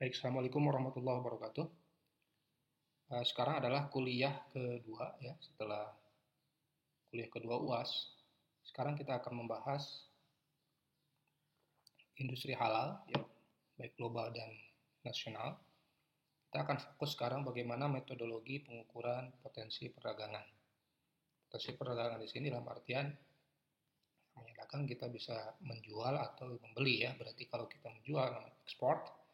Baik, Assalamualaikum warahmatullahi wabarakatuh. Sekarang adalah kuliah kedua ya, setelah kuliah kedua UAS. Sekarang kita akan membahas industri halal, ya, baik global dan nasional. Kita akan fokus sekarang bagaimana metodologi pengukuran potensi perdagangan. Potensi perdagangan di sini dalam artian menyatakan kita bisa menjual atau membeli ya. Berarti kalau kita menjual ekspor,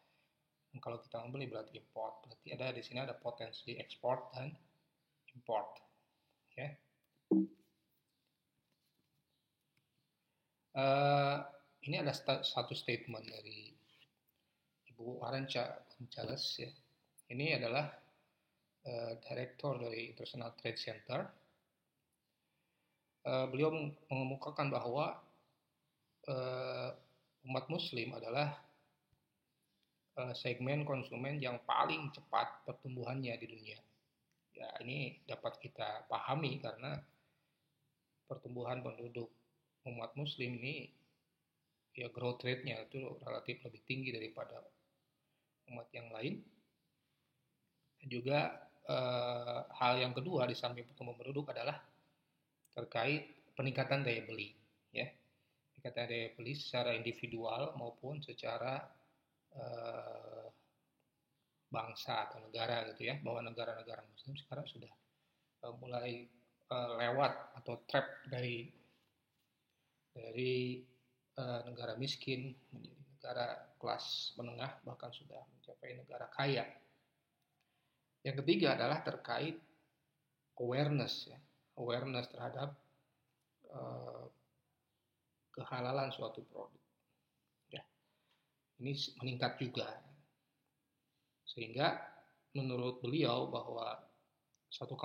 kalau kita membeli berarti import. Berarti di sini ada potensi ekspor dan import. Ya. Ini ada satu statement dari Ibu Arancha Gonzalez ya. Ini adalah direktur dari International Trade Center. Beliau mengemukakan bahwa umat Muslim adalah segmen konsumen yang paling cepat pertumbuhannya di dunia. Ya, ini dapat kita pahami karena pertumbuhan penduduk umat Muslim ini ya growth rate-nya itu relatif lebih tinggi daripada umat yang lain. Dan juga hal yang kedua di samping pertumbuhan penduduk adalah terkait peningkatan daya beli, ya, peningkatan daya beli secara individual maupun secara bangsa atau negara gitu ya, bahwa negara-negara Muslim sekarang sudah mulai lewat atau trap dari negara miskin menjadi negara kelas menengah, bahkan sudah mencapai negara kaya. Yang ketiga adalah terkait awareness ya, awareness terhadap kehalalan suatu produk. Ya, ini meningkat juga. Sehingga menurut beliau bahwa satu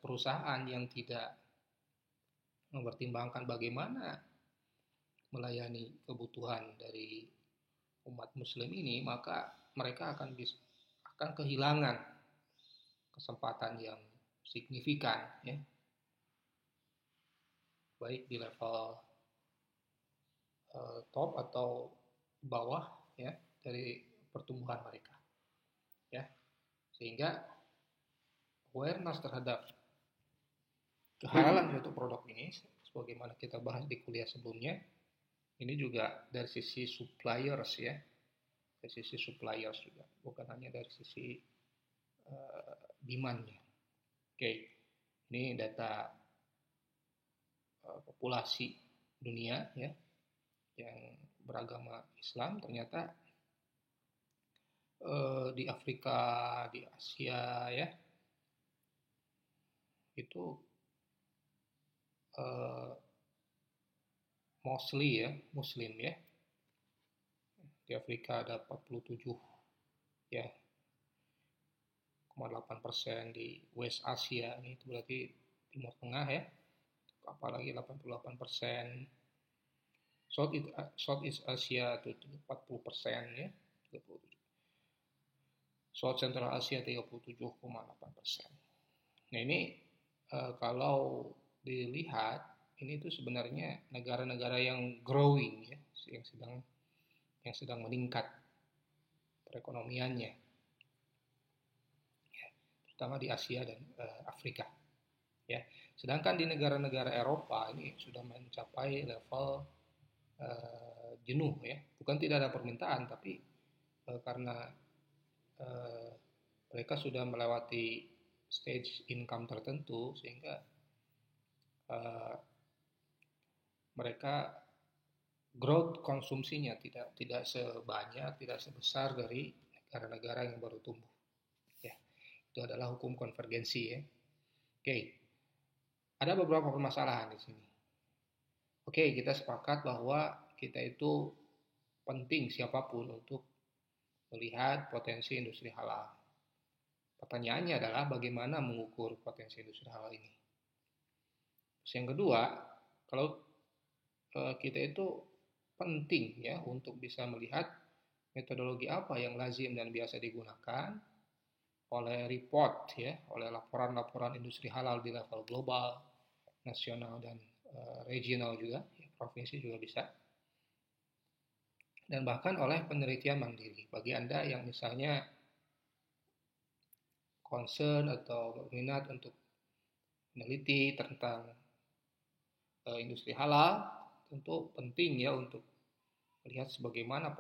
perusahaan yang tidak mempertimbangkan bagaimana melayani kebutuhan dari umat Muslim ini, maka mereka akan kehilangan kesempatan yang signifikan, ya, baik di level top atau bawah ya dari pertumbuhan mereka, ya, sehingga awareness terhadap kehalalan suatu produk ini, sebagaimana kita bahas di kuliah sebelumnya, ini juga dari sisi suppliers ya, dari sisi suppliers juga, bukan hanya dari sisi demand-nya. Oke, ini data populasi dunia ya yang beragama Islam. Ternyata di Afrika, di Asia ya, itu mostly ya Muslim ya. Di Afrika ada 47 ya 0,8%, di West Asia ini itu berarti Timur Tengah ya, apalagi 88%. Southeast Asia itu 40% ya, 37. South Central Asia 37,8%. Nah ini kalau dilihat ini tuh sebenarnya negara-negara yang growing ya, yang sedang meningkat perekonomiannya, ya, terutama di Asia dan Afrika. Ya, sedangkan di negara-negara Eropa ini sudah mencapai level jenuh ya, bukan tidak ada permintaan, tapi karena mereka sudah melewati stage income tertentu sehingga mereka growth konsumsinya tidak sebanyak, tidak sebesar dari negara-negara yang baru tumbuh. Ya, itu adalah hukum konvergensi ya. Oke, ada beberapa permasalahan di sini. Oke, kita sepakat bahwa kita itu penting siapapun untuk melihat potensi industri halal. Pertanyaannya adalah bagaimana mengukur potensi industri halal ini. Terus yang kedua, kalau kita itu penting ya untuk bisa melihat metodologi apa yang lazim dan biasa digunakan oleh report ya, oleh laporan-laporan industri halal di level global, nasional dan regional juga, ya, provinsi juga bisa. dan bahkan oleh penelitian mandiri. Bagi Anda yang misalnya concern atau berminat untuk meneliti tentang industri halal, tentu penting ya untuk melihat sebagaimana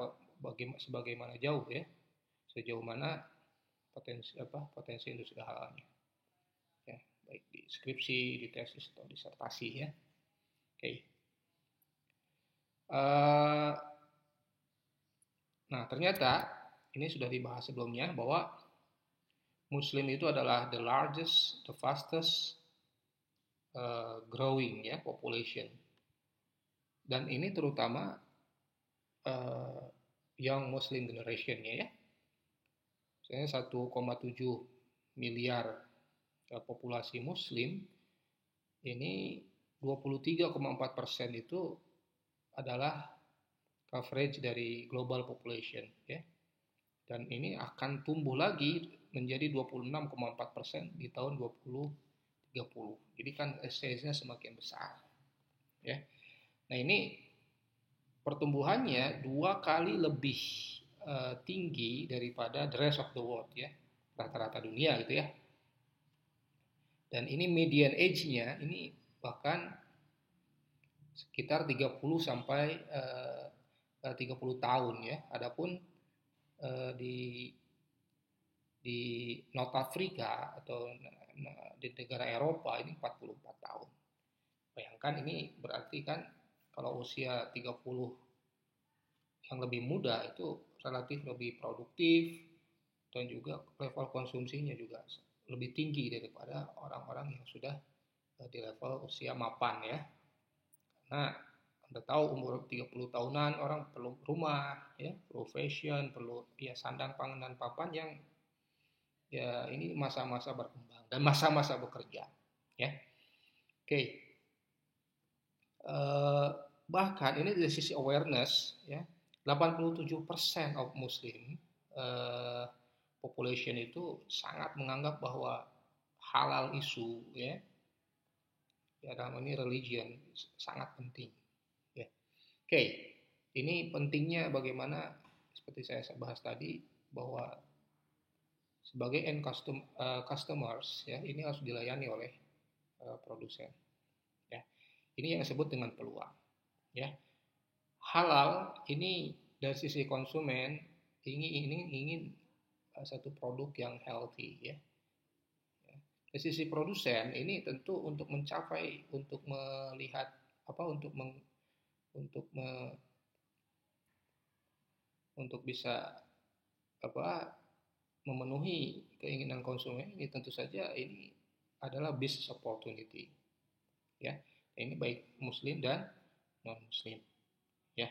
jauh ya, sejauh mana potensi industri halalnya. Ya, baik di skripsi, di tesis atau disertasi ya. Oke. Nah, ternyata ini sudah dibahas sebelumnya bahwa Muslim itu adalah the largest, the fastest growing ya population. Dan ini terutama young Muslim generation-nya ya. Misalnya 1,7 miliar populasi Muslim, ini 23,4% itu adalah coverage dari global population ya. Dan ini akan tumbuh lagi menjadi 26,4% di tahun 2030. Jadi kan stage-nya semakin besar ya. Nah, ini pertumbuhannya 2 kali lebih tinggi daripada the rest of the world ya, rata-rata dunia gitu ya. Dan ini median age-nya ini bahkan sekitar 30 sampai 30 tahun ya. Adapun di North Africa atau di negara Eropa ini 44 tahun. Bayangkan ini berarti kan kalau usia 30 yang lebih muda itu relatif lebih produktif dan juga level konsumsinya juga lebih tinggi daripada orang-orang yang sudah di level usia mapan ya. Karena Anda tahu umur 30 tahunan orang perlu rumah ya, perlu fashion, perlu ya sandang, pangan dan papan yang ya ini masa-masa berkembang dan masa-masa bekerja ya. Oke. Bahkan ini dari sisi awareness ya, 87% of Muslim population itu sangat menganggap bahwa halal isu ya dalam ini religion sangat penting ya. Oke, ini pentingnya bagaimana seperti saya bahas tadi bahwa sebagai end customers ya ini harus dilayani oleh produsen ya. Ini yang disebut dengan peluang ya. Halal ini dari sisi konsumen ingin satu produk yang healthy ya. Dari sisi produsen ini tentu untuk mencapai, untuk melihat untuk bisa memenuhi keinginan konsumen ini tentu saja ini adalah business opportunity ya. Ini baik Muslim dan non Muslim ya.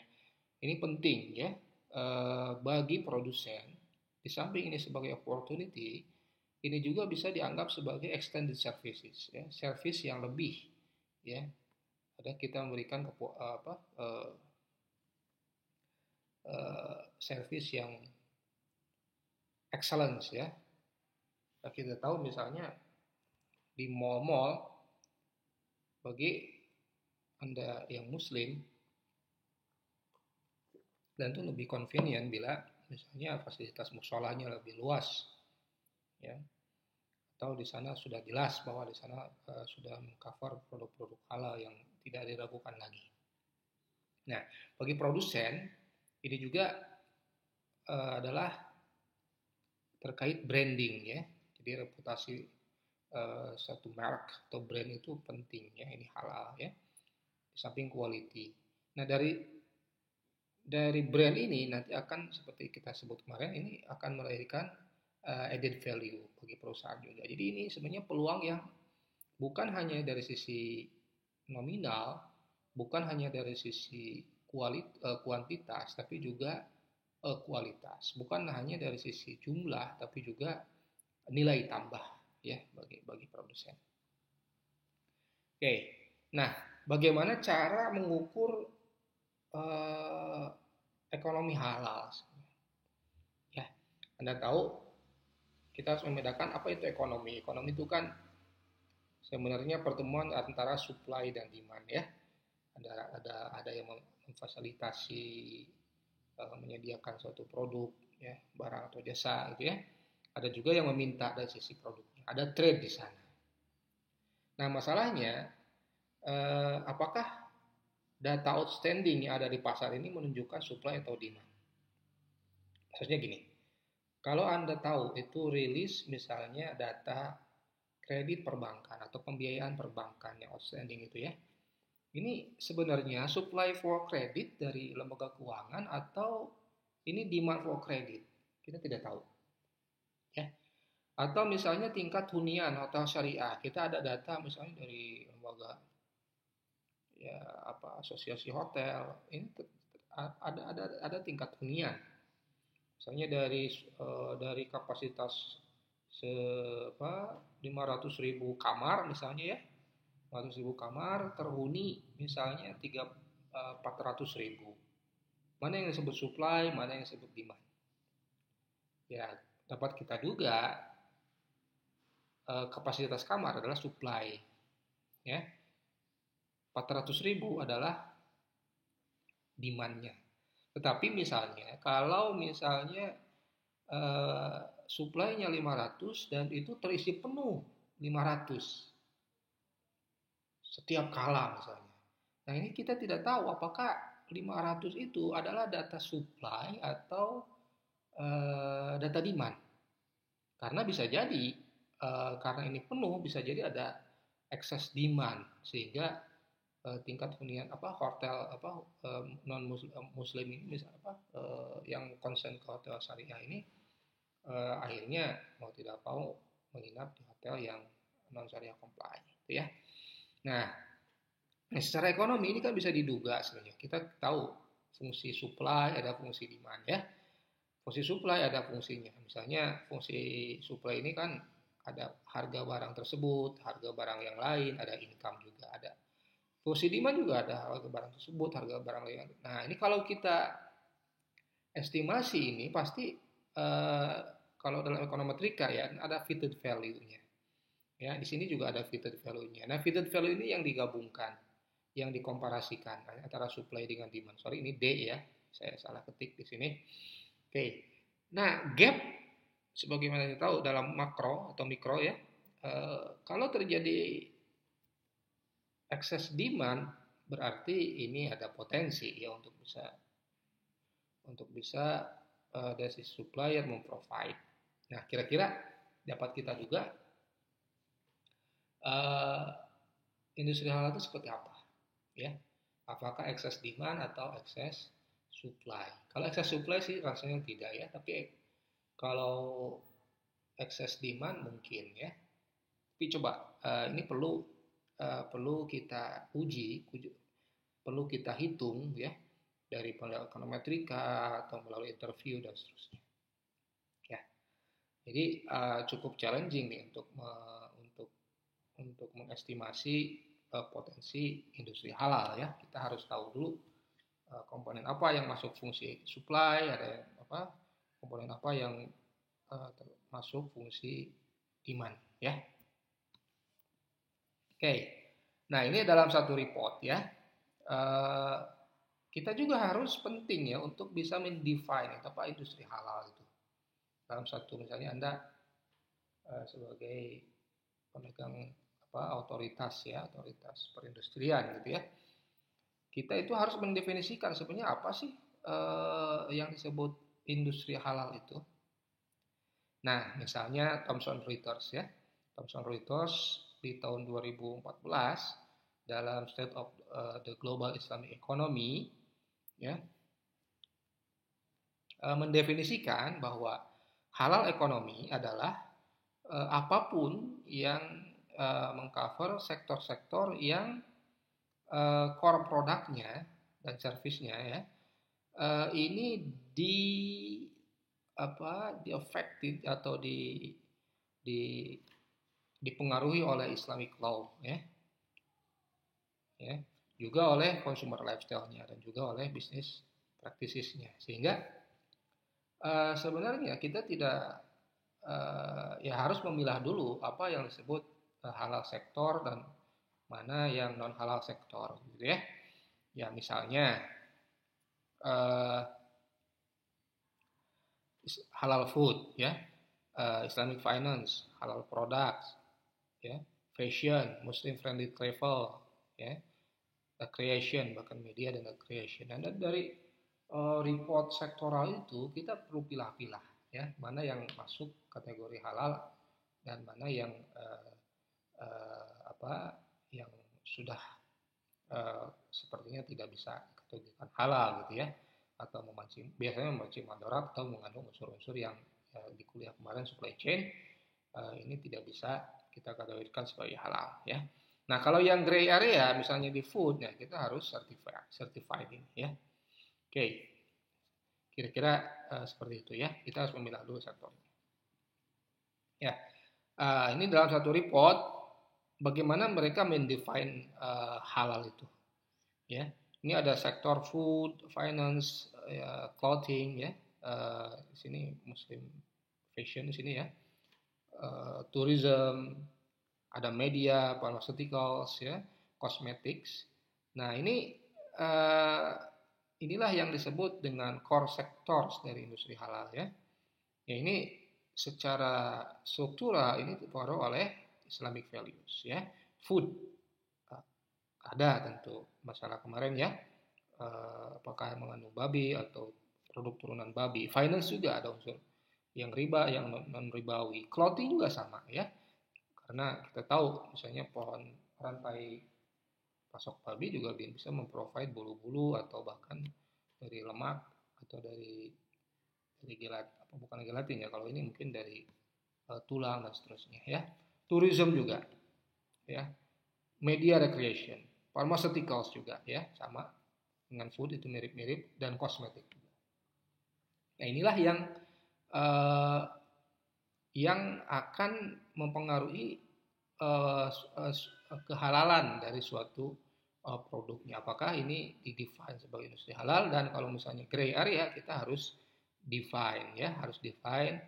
Ini penting ya bagi produsen. Di samping ini sebagai opportunity, ini juga bisa dianggap sebagai extended services ya, service yang lebih ya. Ada kita memberikan service yang excellence ya. Nah, kita tahu misalnya di mall-mall bagi Anda yang Muslim dan itu lebih convenient bila misalnya fasilitas musholahnya lebih luas ya, atau di sana sudah jelas bahwa di sana sudah mengcover produk-produk halal yang tidak diragukan lagi. Nah, bagi produsen ini juga adalah terkait branding ya. Jadi reputasi satu merek atau brand itu penting ya, ini halal ya. Di samping quality. Nah, dari brand ini nanti akan seperti kita sebut kemarin ini akan melahirkan added value bagi perusahaan juga. Jadi ini sebenarnya peluang yang bukan hanya dari sisi nominal, bukan hanya dari sisi kuantitas, tapi juga kualitas. Bukan hanya dari sisi jumlah, tapi juga nilai tambah ya bagi produsen. Oke, nah bagaimana cara mengukur ekonomi halal? Ya, Anda tahu kita harus membedakan apa itu ekonomi. Ekonomi itu kan sebenarnya pertemuan antara supply dan demand ya. Ada yang memfasilitasi menyediakan suatu produk, ya, barang atau jasa gitu ya. Ada juga yang meminta dari sisi produknya. Ada trade di sana. Nah, masalahnya apakah data outstanding yang ada di pasar ini menunjukkan supply atau demand? Maksudnya gini, kalau Anda tahu itu rilis misalnya data kredit perbankan atau pembiayaan perbankan yang outstanding itu ya. Ini sebenarnya supply for credit dari lembaga keuangan atau ini demand for credit. Kita tidak tahu. Ya. Atau misalnya tingkat hunian atau syariah. Kita ada data misalnya dari lembaga ya apa asosiasi hotel. Ini ada tingkat hunian. Misalnya dari kapasitas se 500.000 kamar misalnya ya, 500.000 kamar terhuni misalnya 400.000. Mana yang disebut supply, mana yang disebut demand? Ya, dapat kita duga kapasitas kamar adalah supply. Ya, 400.000 adalah demand-nya. Tetapi misalnya, kalau misalnya supply-nya 500 dan itu terisi penuh 500 setiap kala misalnya. Nah, ini kita tidak tahu apakah 500 itu adalah data supply atau data demand. Karena bisa jadi karena ini penuh bisa jadi ada excess demand sehingga tingkat hunian hotel non muslim ini misalnya yang konsen ke hotel syariah ini akhirnya mau tidak mau menginap di hotel yang non syariah comply gitu ya. Nah, secara ekonomi ini kan bisa diduga sebenarnya. Kita tahu fungsi supply ada fungsi demand ya. Fungsi supply ada fungsinya. Misalnya fungsi supply ini kan ada harga barang tersebut, harga barang yang lain, ada income juga ada. Fungsi demand juga ada harga barang tersebut, harga barang lain. Nah, ini kalau kita estimasi ini pasti kalau dalam ekonometrika ya ada fitted value-nya. Ya, di sini juga ada fitted value-nya. Nah, fitted value ini yang digabungkan, yang dikomparasikan antara supply dengan demand. Sorry, ini D ya. Saya salah ketik di sini. Oke. Nah, gap sebagaimana kita tahu dalam makro atau mikro ya, kalau terjadi excess demand berarti ini ada potensi ya untuk bisa dari sisi supplier memprovide. Nah, kira-kira dapat kita juga industri halal itu seperti apa? Ya, apakah excess demand atau excess supply? Kalau excess supply sih rasanya tidak ya, tapi kalau excess demand mungkin ya. Tapi coba ini perlu kita uji, perlu kita hitung ya dari ekonometrika atau melalui interview dan seterusnya. Ya, jadi cukup challenging nih untuk mengestimasi potensi industri halal ya. Kita harus tahu dulu komponen apa yang masuk fungsi supply, ada komponen apa yang masuk fungsi demand ya. Oke. Nah, ini dalam satu report ya. Kita juga harus penting ya untuk bisa mendefine apa industri halal itu. Dalam satu misalnya Anda sebagai pemegang otoritas perindustrian gitu ya. Kita itu harus mendefinisikan sebenarnya apa sih yang disebut industri halal itu. Nah, misalnya Thomson Reuters ya. Thomson Reuters di tahun 2014 dalam State of the Global Islamic Economy ya mendefinisikan bahwa halal ekonomi adalah apapun yang mengcover sektor-sektor yang core produknya dan servisnya ya ini affected atau dipengaruhi oleh Islamic law ya juga oleh consumer lifestyle-nya dan juga oleh bisnis practices-nya sehingga sebenarnya kita tidak ya harus memilah dulu apa yang disebut halal sektor dan mana yang non halal sektor gitu ya. Ya misalnya halal food, ya, Islamic finance, halal products, ya, fashion, Muslim friendly travel, ya, recreation, bahkan media dan recreation. Dan dari report sektoral itu kita perlu pilah-pilah, ya, mana yang masuk kategori halal dan mana yang yang sudah sepertinya tidak bisa dikategorikan halal gitu ya, atau biasanya memancing madarat atau mengandung unsur-unsur yang di kuliah kemarin supply chain ini tidak bisa kita kategorikan sebagai halal, ya. Nah, kalau yang gray area misalnya di food, ya kita harus certified ini, ya. Oke, kira-kira seperti itu ya. Kita harus memilah dulu sektornya. Ya, ini dalam satu report bagaimana mereka mendefine halal itu. Ya, ini ada sektor food, finance, clothing, ya. Di sini Muslim fashion di sini ya. Tourism, ada media, pharmaceuticals, ya, cosmetics. Nah, inilah yang disebut dengan core sectors dari industri halal, ya. Ya, ini secara struktural ini dipengaruhi oleh Islamic values, ya. Food ada tentu masalah kemarin, ya, apakah mengandung babi atau produk turunan babi. Finance juga ada unsur yang riba, yang non ribawi. Clothing juga sama, ya, karena kita tahu misalnya pohon rantai pasok babi juga bisa memprovide bulu-bulu atau bahkan dari lemak atau dari bukan gelatin ya, kalau ini mungkin dari tulang dan seterusnya, ya. Tourism juga, ya. Media recreation, pharmaceuticals juga, ya, sama dengan food itu mirip-mirip, dan kosmetik juga. Nah, inilah yang akan mempengaruhi kehalalan dari suatu produknya. Apakah ini didefine sebagai industri halal, dan kalau misalnya gray area kita harus define, ya, harus define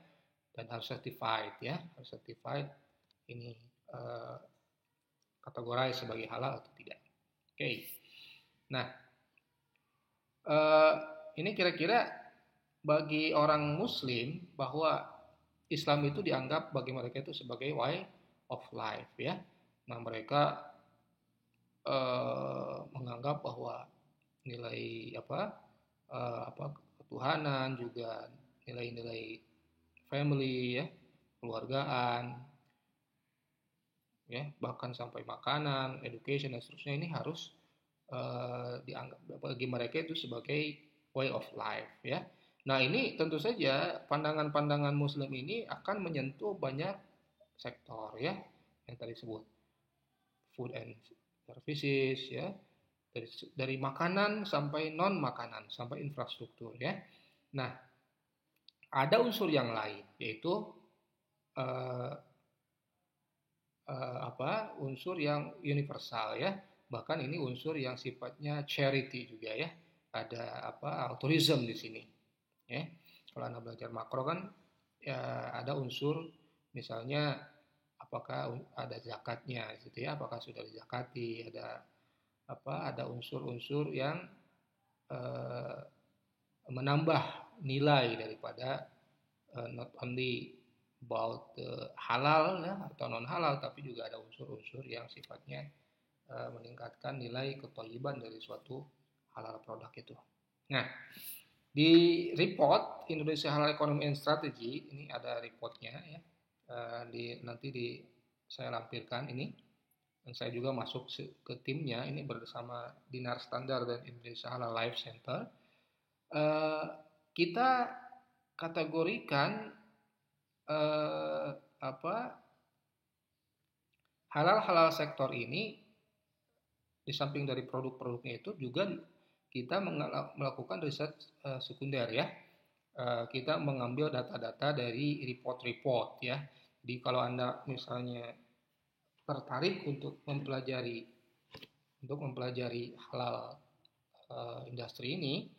dan harus certified, ya, harus certified ini kategori sebagai halal atau tidak. Oke. Nah, ini kira-kira bagi orang Muslim bahwa Islam itu dianggap bagi mereka itu sebagai way of life, ya. Nah, mereka menganggap bahwa nilai ketuhanan, juga nilai-nilai family, ya, keluargaan, ya, bahkan sampai makanan, education dan seterusnya ini harus dianggap bagi mereka itu sebagai way of life, ya. Nah, ini tentu saja pandangan-pandangan Muslim ini akan menyentuh banyak sektor, ya, yang tadi sebut food and services, ya, dari makanan sampai non makanan sampai infrastruktur, ya. Nah, ada unsur yang lain yaitu unsur yang universal, ya. Bahkan ini unsur yang sifatnya charity juga, ya. Ada altruism di sini, ya. Kalau Anda belajar makro kan ya ada unsur misalnya apakah ada zakatnya gitu, ya, apakah sudah dizakati, ada unsur-unsur yang menambah nilai daripada not only about halal, ya, atau non halal, tapi juga ada unsur-unsur yang sifatnya meningkatkan nilai ketholiban dari suatu halal produk itu. Nah, di report Indonesia Halal Economy and Strategy ini ada reportnya, ya, saya lampirkan ini, dan saya juga masuk ke timnya ini bersama Dinar Standar dan Indonesia Halal Life Center. Kita kategorikan halal sektor ini, di samping dari produk-produknya itu juga kita melakukan riset sekunder, ya. Kita mengambil data-data dari report-report, ya. Jadi kalau Anda misalnya tertarik untuk mempelajari halal industri ini,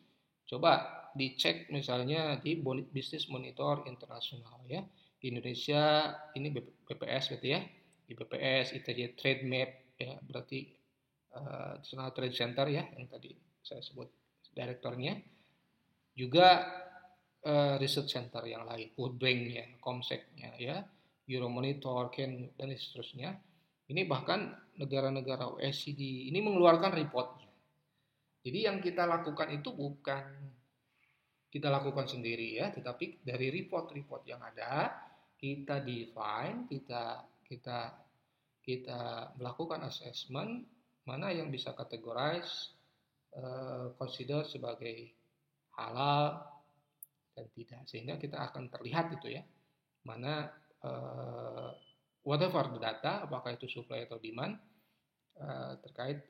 coba dicek misalnya di Business Monitor Internasional, ya. Di Indonesia ini BPS gitu, ya. Di BPS, ITJ Trade Map, ya, berarti National Trade Center, ya, yang tadi saya sebut direkturnya. Juga research center yang lain, World Bank-nya, Comsec-nya, ya, Euromonitor, Ken, dan seterusnya. Ini bahkan negara-negara OECD ini mengeluarkan reportnya. Jadi yang kita lakukan itu bukan kita lakukan sendiri ya, tetapi dari report-report yang ada kita define, kita kita melakukan assessment mana yang bisa categorize, consider sebagai halal dan tidak, sehingga kita akan terlihat itu ya mana whatever the data, apakah itu supply atau demand terkait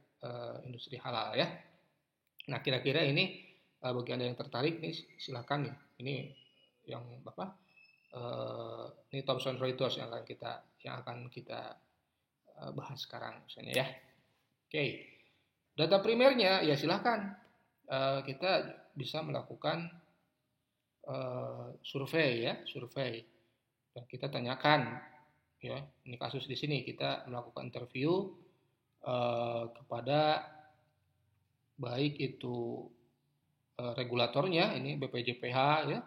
industri halal ya. Nah kira-kira ini bagi Anda yang tertarik nih silakan nih, ini yang Bapak ini Thomson Reuters yang akan kita bahas sekarang misalnya ya. Oke. Data primernya ya silakan kita bisa melakukan survei dan kita tanyakan ya, ini kasus di sini kita melakukan interview kepada baik itu regulatornya ini BPJPH ya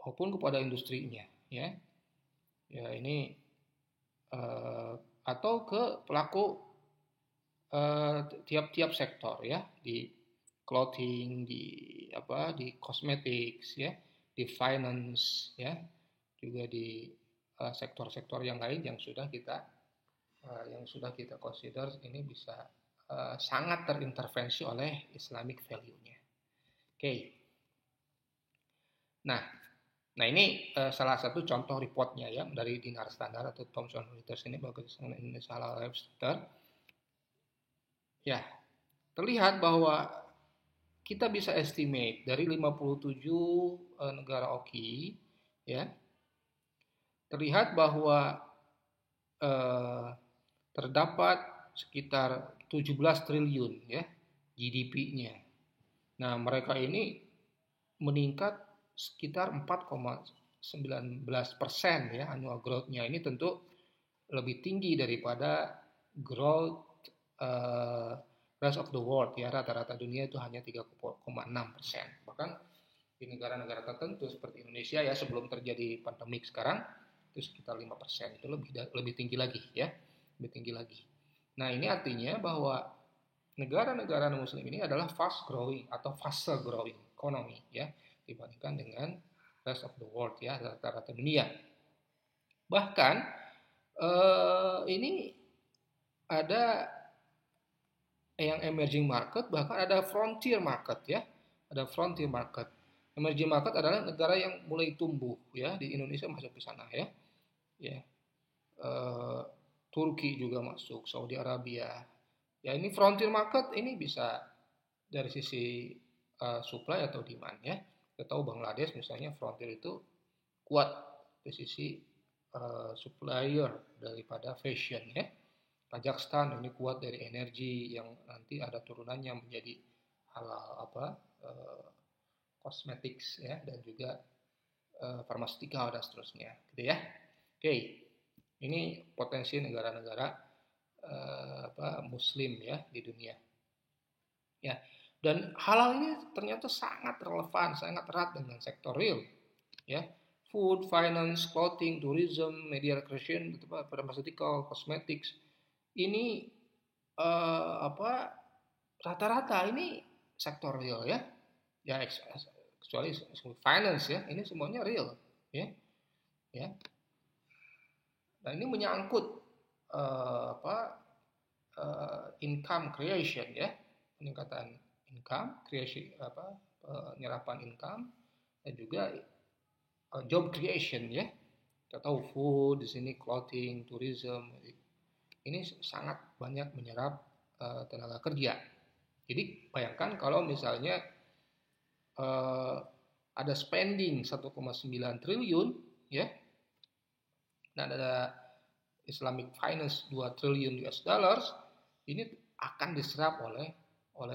maupun kepada industrinya ya ini atau ke pelaku tiap-tiap sektor ya, di clothing, di cosmetics ya, di finance ya, juga di sektor-sektor yang lain yang sudah kita consider ini bisa sangat terintervensi oleh Islamic value-nya. Oke. Nah ini salah satu contoh reportnya ya dari Dinar Standard atau Thomson Reuters ini bagus Indonesia Halal Life Sector. Ya, terlihat bahwa kita bisa estimate dari 57 negara OKI ya. Terlihat bahwa terdapat sekitar 17 triliun ya GDP-nya. Nah, mereka ini meningkat sekitar 4,19% ya annual growth-nya. Ini tentu lebih tinggi daripada growth rest of the world ya, rata-rata dunia itu hanya 3,6%. Bahkan di negara-negara tertentu seperti Indonesia ya sebelum terjadi pandemik sekarang itu sekitar 5%, itu lebih tinggi lagi ya, lebih tinggi lagi. Nah ini artinya bahwa negara-negara muslim ini adalah fast growing atau faster growing economy ya dibandingkan dengan rest of the world ya, rata-rata dunia. Bahkan ini ada yang emerging market, bahkan ada frontier market ya, ada frontier market. Emerging market adalah negara yang mulai tumbuh ya, di Indonesia masuk ke sana ya, Turki juga masuk, Saudi Arabia. Ya ini frontier market ini bisa dari sisi supply atau demand ya. Kita tahu Bangladesh misalnya frontier itu kuat dari sisi supplier daripada fashion ya. Kazakhstan ini kuat dari energi yang nanti ada turunannya menjadi halal cosmetics ya dan juga farmastika dan seterusnya gitu ya. Oke. Ini potensi negara-negara muslim ya di dunia. Ya. Dan halal ini ternyata sangat relevan, sangat erat dengan sektor real ya. Food, finance, clothing, tourism, media recreation, pharmaceutical, cosmetics. Ini rata-rata ini sektor real ya kecuali finance ya, ini semuanya real ya. Nah ini menyangkut income creation ya, peningkatan income creation penyerapan income dan juga job creation ya. Kita tahu food di sini, clothing, tourism ini sangat banyak menyerap tenaga kerja. Jadi bayangkan kalau misalnya ada spending 1,9 triliun ya, dan ada Islamic finance 2 triliun US dollars, ini akan diserap oleh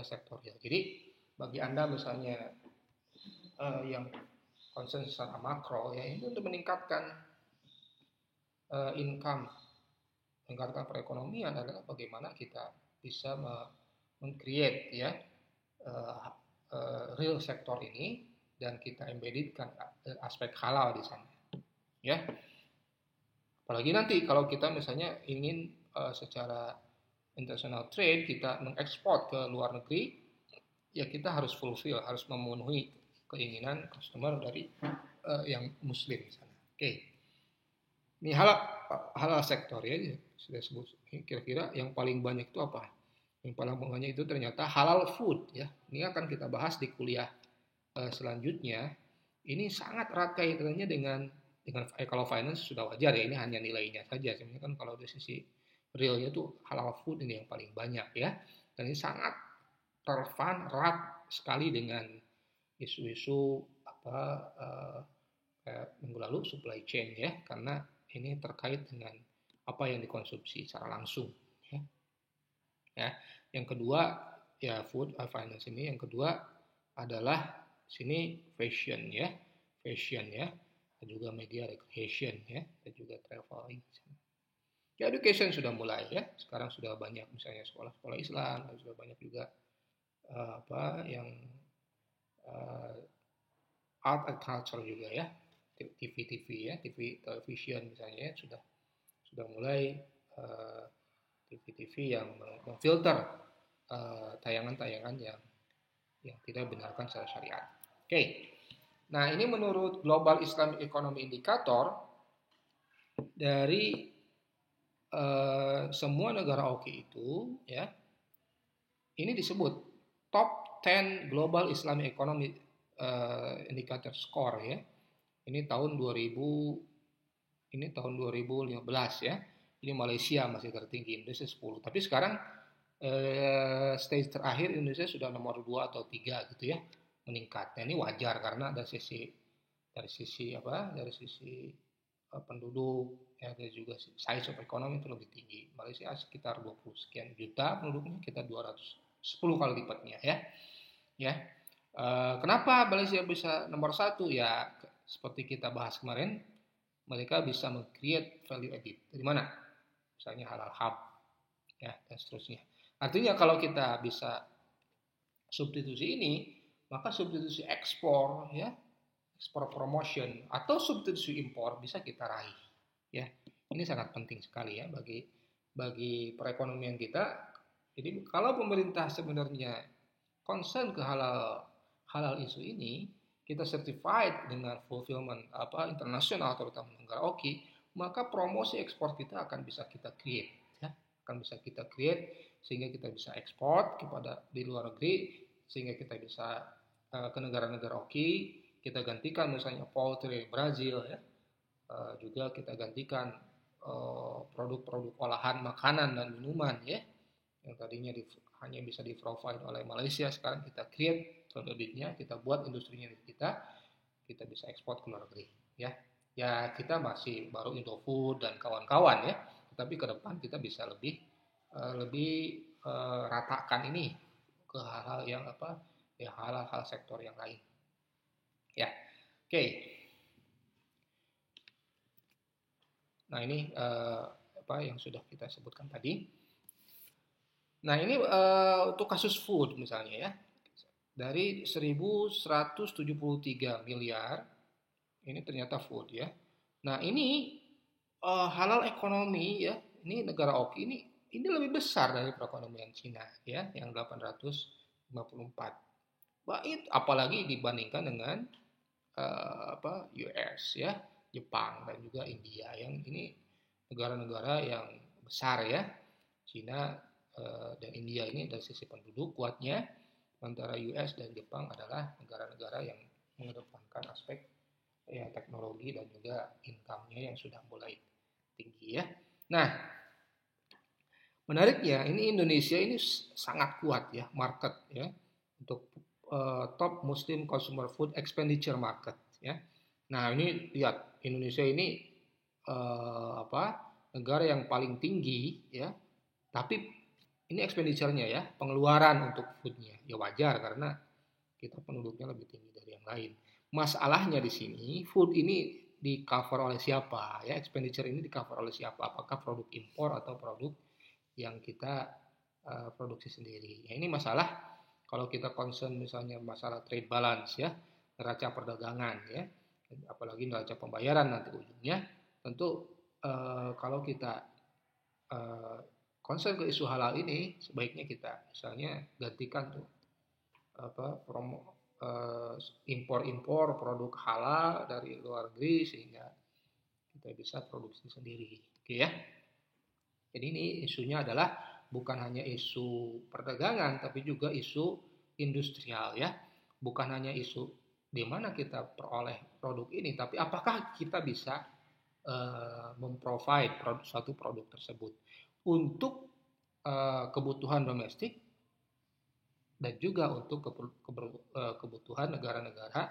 sektor real. Jadi bagi Anda misalnya yang concern secara makro ya, ini untuk meningkatkan income, meningkatkan perekonomian adalah bagaimana kita bisa men-create ya real sektor ini dan kita embeddedkan aspek halal di sana, ya. Apalagi nanti kalau kita misalnya ingin secara international trade kita mengekspor ke luar negeri, ya kita harus fulfill, harus memenuhi keinginan customer dari yang muslim di sana. Oke. Ini halal sektor ya, sudah sebut. Kira-kira yang paling banyak itu apa? Yang paling banyak itu ternyata halal food ya. Ini akan kita bahas di kuliah selanjutnya. Ini sangat erat kaitannya dengan kalau finance sudah wajar ya, ini hanya nilainya saja. Sebenarnya kan kalau dari sisi realnya tuh halal food ini yang paling banyak ya. Dan ini sangat relevan, erat sekali dengan isu-isu minggu lalu supply chain ya, karena ini terkait dengan apa yang dikonsumsi secara langsung ya. Ya. Yang kedua ya food finance ini, yang kedua adalah sini fashion ya, dan juga media recreation ya, dan juga traveling. Ya, education sudah mulai ya, sekarang sudah banyak misalnya sekolah-sekolah Islam, dan sudah banyak juga yang art and culture juga ya, TV ya, television misalnya ya, sudah mulai TV yang memfilter tayangan-tayangan yang tidak benarkan secara syariat. Oke. Nah, ini menurut Global Islamic Economy Indicator dari semua negara OKI itu ya, ini disebut top 10 Global Islamic Economy Indicator Score ya. Ini tahun 2015 ya. Ini Malaysia masih tertinggi, Indonesia 10. Tapi sekarang stage terakhir Indonesia sudah nomor 2 atau 3 gitu ya, meningkat. Nah, ini wajar karena dari sisi penduduk ya, dan juga size of economy itu lebih tinggi. Malaysia sekitar 20 sekian juta penduduknya, kita 210 kali lipatnya ya. Ya. Kenapa Malaysia bisa nomor 1? Ya seperti kita bahas kemarin, mereka bisa meng-create value added. Dari mana? Misalnya halal hub ya, dan seterusnya. Artinya kalau kita bisa substitusi ini, maka substitusi ekspor ya, ekspor promotion atau substitusi impor bisa kita raih ya. Ini sangat penting sekali ya bagi perekonomian kita. Jadi kalau pemerintah sebenarnya concern ke halal isu ini, kita certified dengan fulfillment internasional terutama negara OKI, maka promosi ekspor kita akan bisa kita create ya, sehingga kita bisa ekspor kepada di luar negeri, sehingga kita bisa ke negara-negara OKI, kita gantikan misalnya poultry Brazil ya, juga kita gantikan produk-produk olahan makanan dan minuman ya, yang tadinya hanya bisa di-provide oleh Malaysia, sekarang kita create produknya, kita buat industrinya kita bisa ekspor ke luar negeri ya. Ya kita masih baru Indofood dan kawan-kawan ya, tapi ke depan kita bisa lebih ratakan ini ke hal-hal yang hal-hal sektor yang lain ya. Oke. Nah ini yang sudah kita sebutkan tadi. Nah ini untuk kasus food misalnya ya, dari 1.173 miliar ini ternyata food ya. Nah ini halal ekonomi ya, ini negara OKI ini lebih besar dari perekonomian Cina ya, yang 854. Baik, apalagi dibandingkan dengan US ya, Jepang dan juga India, yang ini negara-negara yang besar ya. Cina dan India ini dari sisi penduduk kuatnya, antara US dan Jepang adalah negara-negara yang mengedepankan aspek ya teknologi dan juga income-nya yang sudah mulai tinggi ya. Nah, menariknya ini Indonesia ini sangat kuat ya market ya, untuk top Muslim consumer food expenditure market ya. Nah, ini lihat Indonesia ini negara yang paling tinggi ya, tapi ini expenditure-nya ya, pengeluaran untuk food-nya. Ya wajar karena kita penduduknya lebih tinggi dari yang lain. Masalahnya di sini, food ini di cover oleh siapa? Ya, expenditure ini di cover oleh siapa? Apakah produk impor atau produk yang kita produksi sendiri? Ya, ini masalah kalau kita concern misalnya masalah trade balance ya. neraca perdagangan ya, apalagi neraca pembayaran nanti ujungnya. Tentu kalau kita concern ke isu halal ini, sebaiknya kita misalnya gantikan tuh impor-impor produk halal dari luar negeri sehingga kita bisa produksi sendiri, oke ya. Jadi ini isunya adalah bukan hanya isu perdagangan, tapi juga isu industrial ya. Bukan hanya isu di mana kita peroleh produk ini, tapi apakah kita bisa memprovide suatu produk tersebut untuk kebutuhan domestik dan juga untuk kebutuhan negara-negara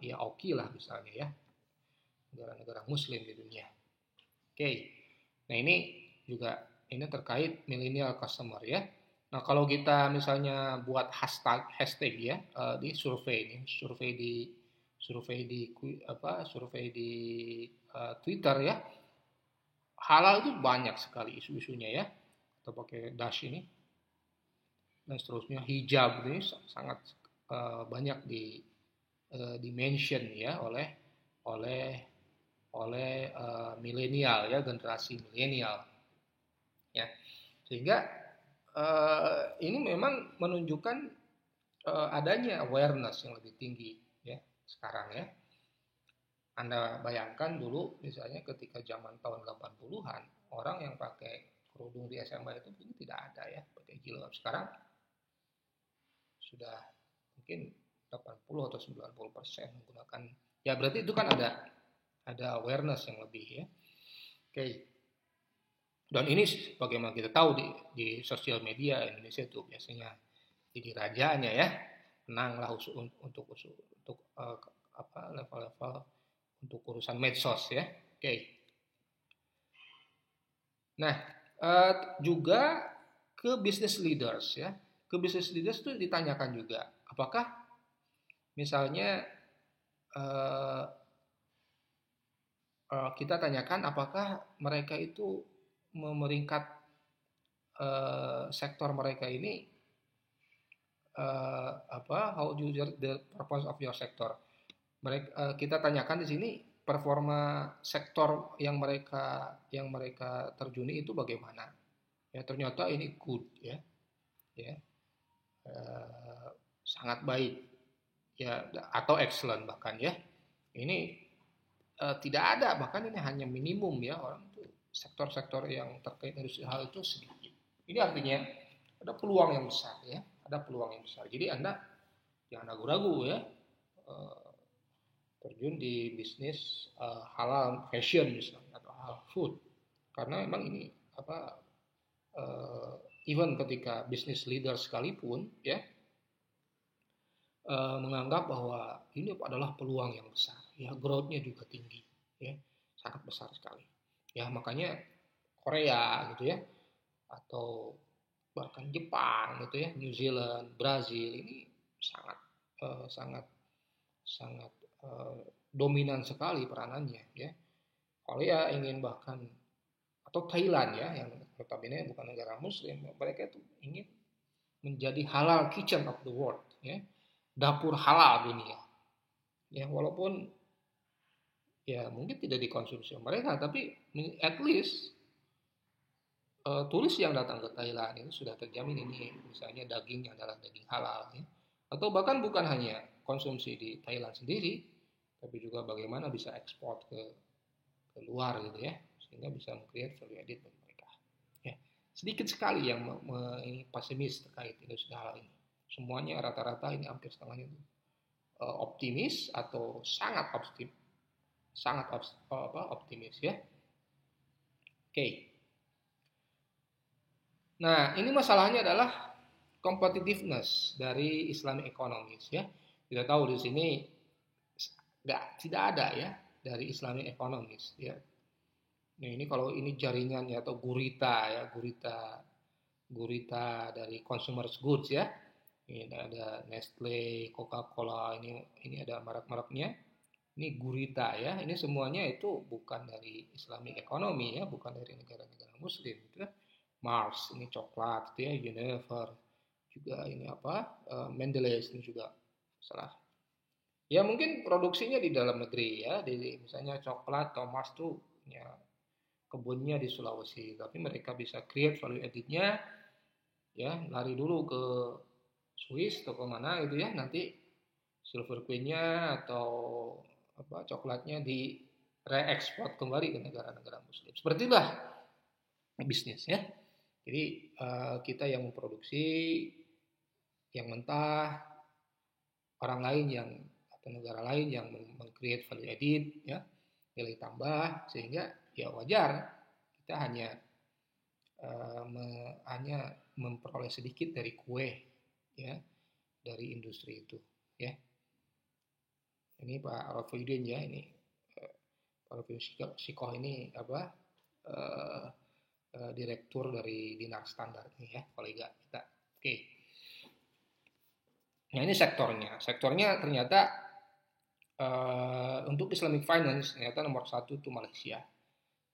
ya oki lah misalnya ya, negara-negara Muslim di dunia. Oke. Nah ini juga ini terkait millennial customer ya. Nah kalau kita misalnya buat hashtag ya di survei di Twitter ya, halal itu banyak sekali isu-isunya ya. Kita pakai dash ini dan seterusnya, hijab ini sangat banyak di mention ya oleh milenial ya, generasi milenial ya, sehingga ini memang menunjukkan adanya awareness yang lebih tinggi ya sekarang ya. Anda bayangkan dulu misalnya ketika zaman tahun 80-an orang yang pakai kerudung di SMA itu ini tidak ada ya, pakai jilbab. Sekarang sudah mungkin 80 atau 90% menggunakan, ya berarti itu kan ada awareness yang lebih ya. Oke. Dan ini bagaimana kita tahu di sosial media Indonesia itu biasanya jadi rajanya ya, menanglah untuk level-level untuk urusan medsos ya. Oke. Nah juga ke business leaders ya, ke business leaders itu ditanyakan juga apakah misalnya kita tanyakan apakah mereka itu memeringkat sektor mereka ini how do you the purpose of your sector. Kita tanyakan di sini performa sektor yang mereka terjuni itu bagaimana. Ya ternyata ini good ya, sangat baik ya, atau excellent bahkan ya. Ini tidak ada, bahkan ini hanya minimum ya, orang itu sektor-sektor yang terkait industri hal itu sedikit. Ini artinya ada peluang yang besar ya, ada peluang yang besar. Jadi Anda jangan ragu-ragu ya terjun di bisnis halal fashion misalnya atau halal food, karena memang ini even ketika bisnis leader sekalipun ya menganggap bahwa ini adalah peluang yang besar ya, growth-nya juga tinggi ya, sangat besar sekali ya. Makanya Korea gitu ya, atau bahkan Jepang gitu ya, New Zealand, Brazil ini sangat dominan sekali peranannya ya. Korea ingin bahkan, atau Thailand ya, yang notabene bukan negara Muslim, mereka itu ingin menjadi halal kitchen of the world ya, dapur halal dunia ya, walaupun ya mungkin tidak dikonsumsi mereka, tapi at least turis yang datang ke Thailand ini sudah terjamin ini misalnya dagingnya adalah daging halal ya. Atau bahkan bukan hanya konsumsi di Thailand sendiri, tapi juga bagaimana bisa ekspor ke luar gitu ya, sehingga bisa meng-create value added bagi mereka ya. Sedikit sekali yang ini pesimis terkait industri halal ini. Semuanya rata-rata ini hampir setengahnya itu optimis atau sangat optimis ya. Oke. Nah, ini masalahnya adalah competitiveness dari Islamic economies ya. Kita tahu di sini tidak ada ya dari Islamic economies ya. Nah, ini kalau ini jaringannya atau gurita dari consumer goods ya. Ini ada Nestle, Coca-Cola, ini ada merek-mereknya. Ini gurita ya. Ini semuanya itu bukan dari Islamic economy ya, bukan dari negara-negara Muslim gitu ya. Mars ini coklat gitu ya, Unilever juga ini Mendelez ini juga Salah. Ya mungkin produksinya di dalam negeri ya, di misalnya coklat atau emas tuh ya kebunnya di Sulawesi, tapi mereka bisa create value added-nya ya, lari dulu ke Swiss atau ke mana gitu ya, nanti silver queen-nya atau apa coklatnya di reekspor kembali ke negara-negara muslim. Seperti itulah bisnis ya. Jadi kita yang memproduksi yang mentah, orang lain yang atau negara lain yang meng-create value added ya, nilai tambah, sehingga ya wajar kita hanya memperoleh sedikit dari kue ya, dari industri itu ya. Ini Pak Arifudin ya, ini Pak Arifudin Sikoh ini apa direktur dari Dinar Standar nih ya, kolega kita. Oke. Nah ini sektornya. Sektornya ternyata untuk Islamic Finance ternyata nomor 1 itu Malaysia.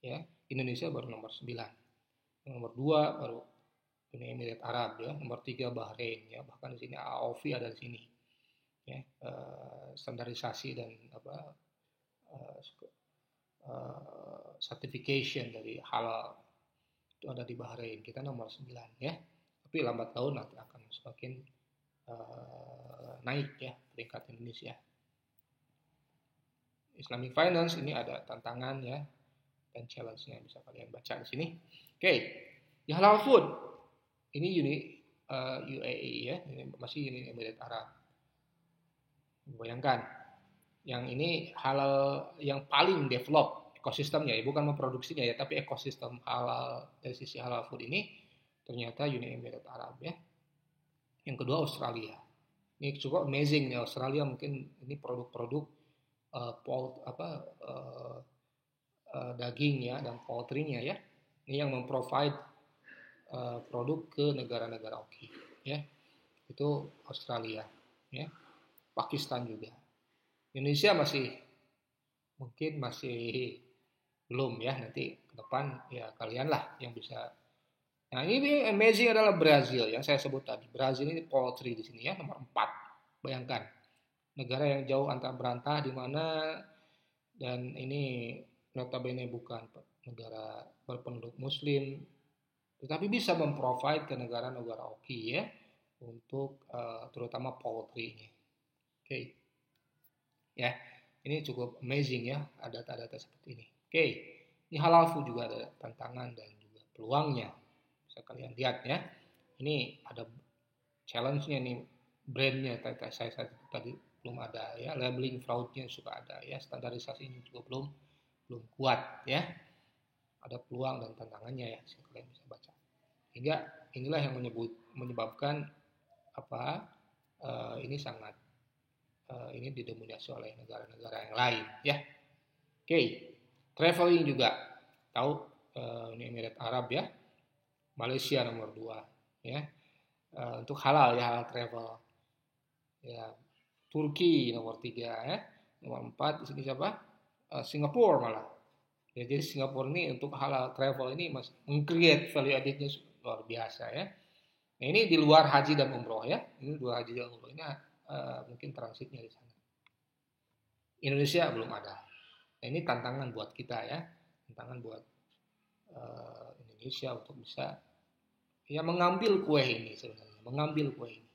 Ya, Indonesia baru nomor 9. Nomor 2 baru Uni Emirat Arab ya, nomor 3 Bahrain ya, bahkan di sini AOV ada di sini. Ya, standarisasi dan apa certification dari halal itu ada di Bahrain, kita nomor 9 ya. Tapi lambat laun nanti akan semakin naik ya peringkat Indonesia. Islamic Finance ini ada tantangan ya dan challenge-nya bisa kalian baca di sini. Oke, di halal food ini UAE ya, ini masih Uni Emirat Arab. Bayangkan, yang ini halal yang paling develop ekosistemnya ya, bukan memproduksinya ya, tapi ekosistem halal dari sisi halal food ini ternyata Uni Emirat Arab ya. Yang kedua Australia. Ini cukup amazing nih Australia, mungkin ini produk-produk daging ya dan poultry-nya ya. Ini yang memprovide produk ke negara-negara oke ya. Itu Australia ya. Pakistan juga. Indonesia mungkin masih belum ya, nanti ke depan ya kalian lah yang bisa. Nah ini amazing adalah Brazil yang saya sebut tadi. Brazil ini poultry di sini ya nomor 4. Bayangkan negara yang jauh antara berantah di mana, dan ini notabene bukan negara berpenduduk Muslim, tetapi bisa memprovide ke negara-negara oke ya untuk terutama poultry ini. Oke. Ya, ini cukup amazing ya ada data-data seperti ini. Oke. Ini halal food juga ada tantangan dan juga peluangnya. Bisa kalian lihat ya. Ini ada challenge-nya nih, brandnya saya tadi belum ada ya, labeling fraudnya juga ada ya, standarisasi ini juga belum kuat ya. Ada peluang dan tantangannya ya, kalian bisa baca. Hingga inilah yang menyebabkan apa ini sangat ini didominasi oleh negara-negara yang lain ya. Oke, traveling juga tahu Uni Emirat Arab ya, Malaysia nomor 2 ya. Untuk halal ya, halal travel ya. Turki nomor 3 ya. Nomor 4 di sini siapa? Singapura malah ya. Jadi Singapura ini untuk halal travel ini masih meng-create value added-nya luar biasa ya. Nah ini di luar haji dan umroh ya. Ini luar haji dan umroh ini mungkin transitnya di sana. Indonesia belum ada. Nah ini tantangan buat kita ya. Tantangan buat Indonesia untuk bisa ya mengambil kue ini sebenarnya, mengambil kue ini.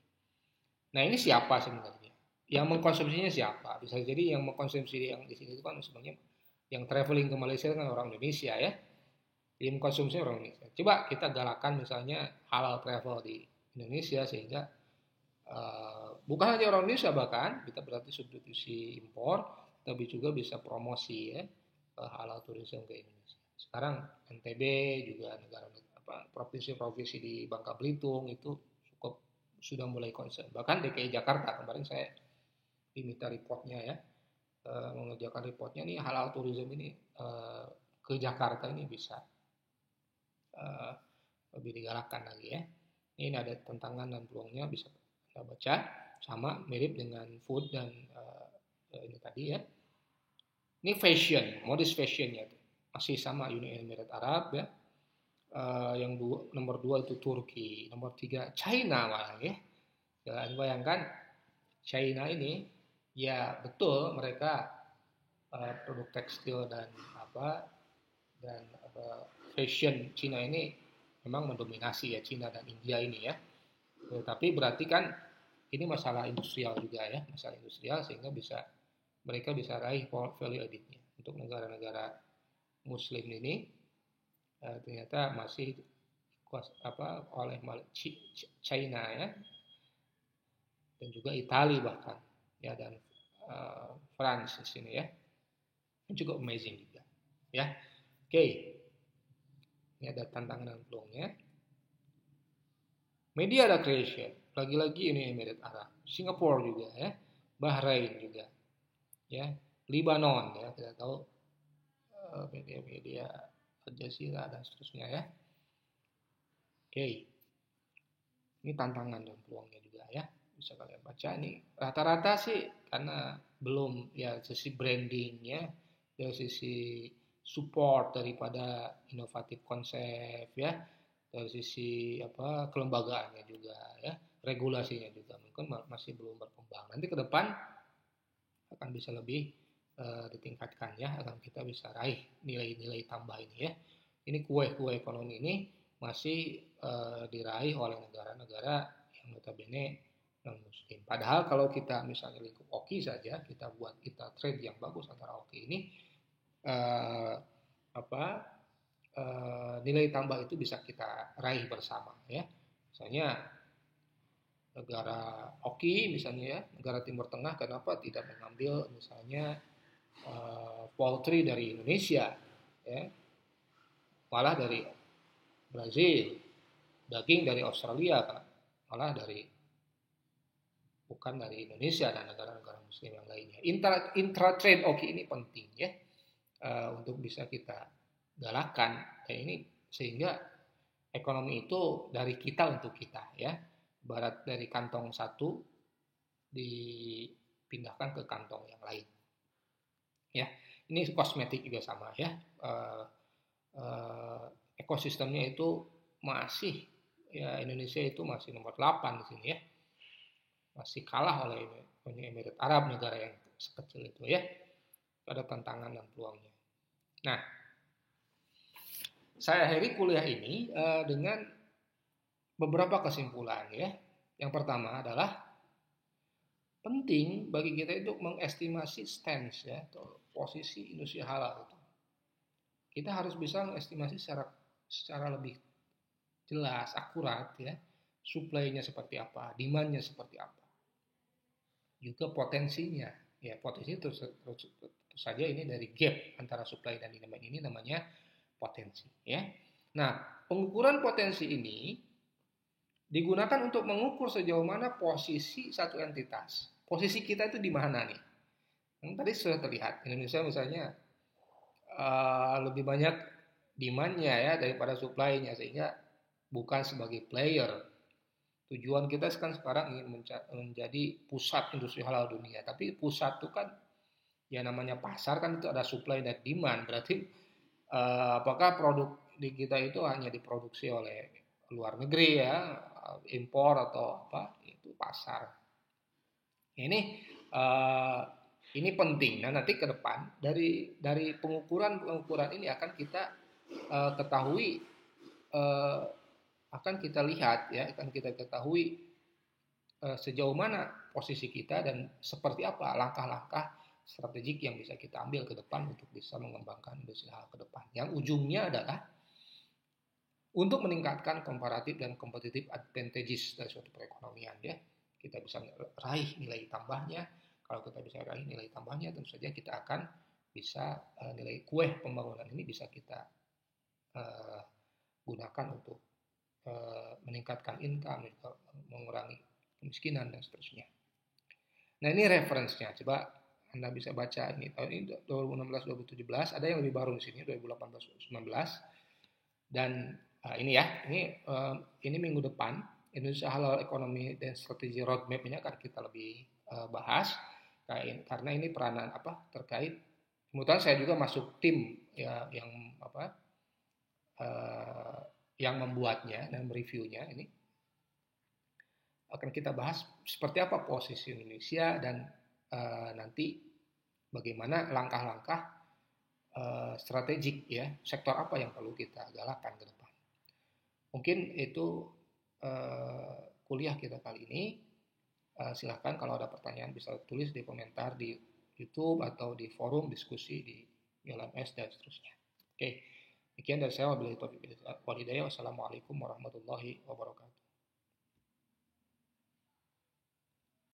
Nah ini siapa sebenarnya? Yang mengkonsumsinya siapa? Bisa jadi yang mengkonsumsi yang di sini itu kan sebenarnya yang traveling ke Malaysia kan orang Indonesia ya. Yang mengkonsumsi orang Indonesia. Coba kita galakan misalnya halal travel di Indonesia sehingga bukan hanya orang Indonesia, bahkan kita berarti substitusi impor, tapi juga bisa promosi ya halal tourism ke Indonesia. Sekarang NTB juga negara provinsi-provinsi di Bangka Belitung itu cukup sudah mulai concern. Bahkan DKI Jakarta kemarin saya diminta reportnya ya, mengerjakan reportnya nih halal tourism ini ke Jakarta ini bisa lebih digalakkan lagi ya. Ini ada tantangan dan peluangnya bisa kita baca, sama mirip dengan food dan ini tadi ya. Ini fashion, modis fashionnya masih sama Uni Emirat Arab ya. Yang nomor 2 itu Turki, nomor 3 China malah ya. Dan bayangkan China ini ya betul mereka produk tekstil dan fashion Cina ini memang mendominasi ya, Cina dan India ini ya. Tapi berarti kan ini masalah industrial juga ya, masalah industrial sehingga mereka bisa raih value added-nya. Untuk negara-negara Muslim ini ternyata masih oleh China ya, dan juga Italia bahkan ya, dan France di sini ya, cukup amazing juga ya. Oke, ini ada tantangan dan peluangnya. Media ada creation, lagi-lagi ini Emirat Arab, Singapura juga ya, Bahrain juga ya, Lebanon ya, kita tahu media-media Al Jazeera dan seterusnya ya. Oke, ini tantangan dan peluangnya juga ya, bisa kalian baca. Ini rata-rata sih karena belum ya, sisi branding ya, dari sisi support daripada inovatif konsep ya, dari sisi kelembagaannya juga ya, regulasinya juga mungkin masih belum berkembang. Nanti ke depan akan bisa lebih ditingkatkan ya, akan kita bisa raih nilai-nilai tambah ini ya. Ini kue ekonomi ini masih diraih oleh negara-negara yang notabene non muslim. Padahal kalau kita misalnya lingkup OKI saja, kita trade yang bagus antara OKI ini, nilai tambah itu bisa kita raih bersama ya. Misalnya negara OKI misalnya ya, negara Timur Tengah kenapa tidak mengambil misalnya poultry dari Indonesia ya, malah dari Brazil, daging dari Australia kan, malah bukan dari Indonesia dan negara-negara muslim yang lainnya. Intra-trade OKI ini penting ya, untuk bisa kita galakkan ya, ini sehingga ekonomi itu dari kita untuk kita ya, barat dari kantong satu dipindahkan ke kantong yang lain ya. Ini kosmetik juga sama ya, ekosistemnya itu masih ya, Indonesia itu masih nomor 8 di sini ya, masih kalah oleh Emirat Arab, negara yang sekecil itu ya. Ada tantangan dan peluangnya. Nah, saya akhiri kuliah ini dengan beberapa kesimpulan ya. Yang pertama adalah penting bagi kita itu mengestimasi stance ya, atau posisi industri halal itu. Kita harus bisa mengestimasi secara lebih jelas, akurat ya, supply-nya seperti apa, demand-nya seperti apa, juga potensinya ya. Potensi terus saja ini dari gap antara supply dan demand ini namanya potensi ya. Nah, pengukuran potensi ini digunakan untuk mengukur sejauh mana posisi satu entitas. Posisi kita itu di mana nih? Tadi sudah terlihat Indonesia misalnya lebih banyak demand-nya ya daripada supply-nya, sehingga bukan sebagai player. Tujuan kita kan sekarang ingin menjadi pusat industri halal dunia. Tapi pusat itu kan ya namanya pasar kan, itu ada supply dan demand. Berarti apakah produk di kita itu hanya diproduksi oleh luar negeri ya, impor atau apa, itu pasar. Ini penting. Nah, nanti ke depan dari pengukuran ini akan kita ketahui, akan kita lihat ya, akan kita ketahui sejauh mana posisi kita dan seperti apa langkah-langkah strategik yang bisa kita ambil ke depan untuk bisa mengembangkan industri halal ke depan. Yang ujungnya adalah untuk meningkatkan komparatif dan kompetitif advantages dari suatu perekonomian ya. Kita bisa raih nilai tambahnya. Kalau kita bisa raih nilai tambahnya, tentu saja kita akan bisa nilai kue pembangunan ini bisa kita gunakan untuk meningkatkan income, mengurangi kemiskinan dan seterusnya. Nah, ini referensinya. Coba Anda bisa baca ini tahun ini 2016-2017, ada yang lebih baru di sini 2018-2019. Dan ini ya, ini minggu depan Indonesia Halal Economy dan Strategi Roadmap ini akan kita lebih bahas, karena ini peranan terkait. Kemudian saya juga masuk tim ya, yang membuatnya dan mereviewnya ini. akan kita bahas seperti apa posisi Indonesia dan nanti bagaimana langkah-langkah strategik ya, sektor apa yang perlu kita galakan ke depan. Mungkin itu kuliah kita kali ini. Silahkan kalau ada pertanyaan bisa tulis di komentar di YouTube atau di forum diskusi di LMS dan seterusnya. Oke, demikian dari saya. Wabillahi taufiq wal hidayah. Wassalamualaikum warahmatullahi wabarakatuh.